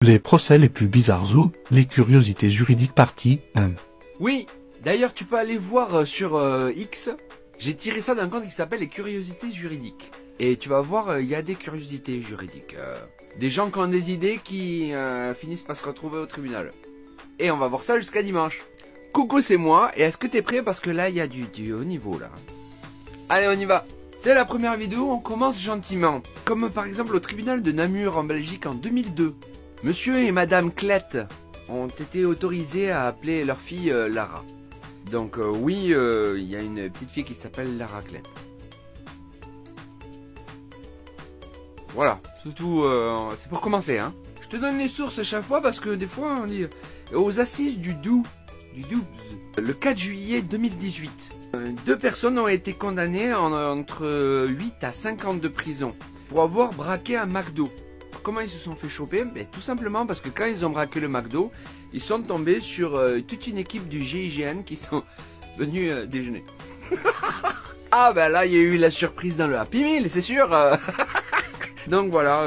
Les procès les plus bizarres ou les curiosités juridiques partie 1. Oui, d'ailleurs tu peux aller voir sur X, j'ai tiré ça d'un compte qui s'appelle les curiosités juridiques. Et tu vas voir, il y a des curiosités juridiques. Des gens qui ont des idées qui finissent par se retrouver au tribunal. Et on va voir ça jusqu'à dimanche. Coucou, c'est moi, et est-ce que t'es prêt? Parce que là, il y a du haut niveau, là. Allez, on y va. C'est la première vidéo, on commence gentiment. Comme par exemple au tribunal de Namur en Belgique en 2002. Monsieur et Madame Klett ont été autorisés à appeler leur fille Lara. Donc oui, il y a une petite fille qui s'appelle Lara Klett. Voilà, c'est tout, c'est pour commencer, hein. Je te donne les sources à chaque fois parce que des fois on dit aux assises du Doubs, le 4 juillet 2018. 2 personnes ont été condamnées entre 8 à 5 ans de prison pour avoir braqué un McDo. Comment ils se sont fait choper? Tout simplement parce que quand ils ont braqué le McDo, ils sont tombés sur toute une équipe du GIGN qui sont venus déjeuner. Ah ben là il y a eu la surprise dans le Happy Meal, c'est sûr. Donc voilà,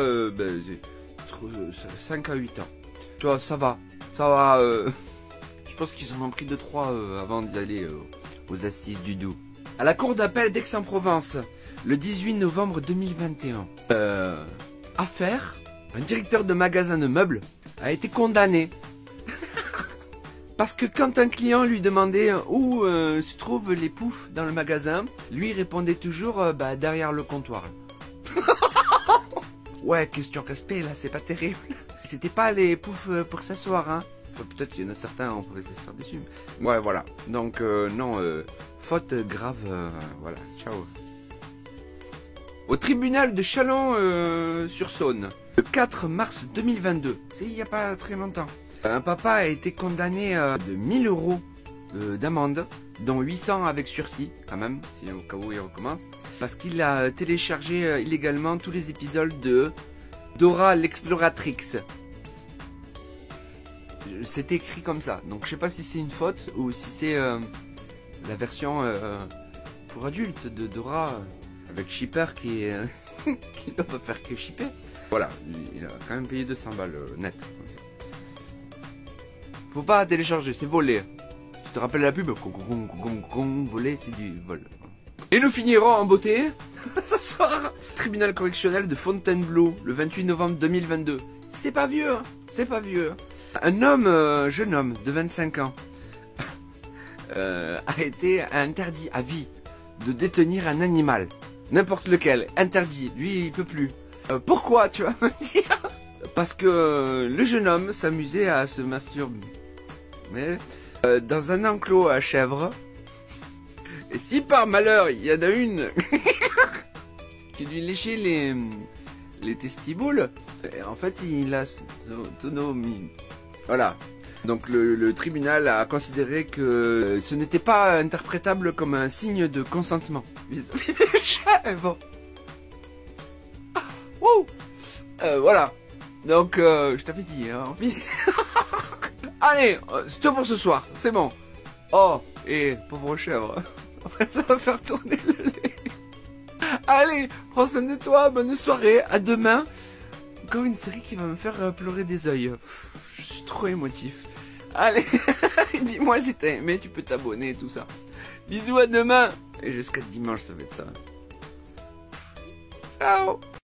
5 à 8 ans. Tu vois, ça va. Je pense qu'ils en ont pris 2-3 avant d'aller aux assises du Doubs. À la cour d'appel d'Aix-en-Provence, le 18 novembre 2021. Affaire, un directeur de magasin de meubles a été condamné. Parce que quand un client lui demandait où se trouvent les poufs dans le magasin, lui répondait toujours derrière le comptoir. Ouais, question respect là, c'est pas terrible. C'était pas les poufs pour s'asseoir, hein. Enfin, peut-être qu'il y en a certains, on pourrait s'asseoir dessus. Ouais, voilà. Donc, non, faute grave, voilà, ciao. Au tribunal de Chalon-sur-Saône, le 4 mars 2022, c'est il n'y a pas très longtemps. Un papa a été condamné de 1000 € d'amende, dont 800 avec sursis, quand même, si au cas où il recommence, parce qu'il a téléchargé illégalement tous les épisodes de Dora l'Exploratrix. C'est écrit comme ça, donc je sais pas si c'est une faute ou si c'est la version pour adultes de Dora avec Shipper qui qui ne peut faire que shipper. Voilà, il a quand même payé 200 balles net. Comme ça. Faut pas télécharger, c'est volé. Tu te rappelles la pub? Voler, c'est du vol. Et nous finirons en beauté ce soir. Tribunal correctionnel de Fontainebleau, le 28 novembre 2022. C'est pas vieux, hein, c'est pas vieux. Un homme, jeune homme de 25 ans, a été interdit à vie de détenir un animal. N'importe lequel, interdit, lui il peut plus. Pourquoi, tu vas me dire? Parce que le jeune homme s'amusait à se masturber dans un enclos à chèvres. Et si par malheur il y en a une qui lui léchait les testibules, en fait il a son autonomie. Voilà. Donc le tribunal a considéré que ce n'était pas interprétable comme un signe de consentement vis-à-vis des chèvres. Wouh. Voilà. Donc je t'avais dit, hein, allez, c'est tout pour ce soir, c'est bon. Oh, et pauvre chèvre. Après ça va faire tourner le lait. Allez, prends soin de toi, bonne soirée, à demain. Encore une série qui va me faire pleurer des yeux. Je suis trop émotif. Allez, dis-moi si t'as aimé, tu peux t'abonner et tout ça. Bisous, à demain. Et jusqu'à dimanche, ça va être ça. Ciao.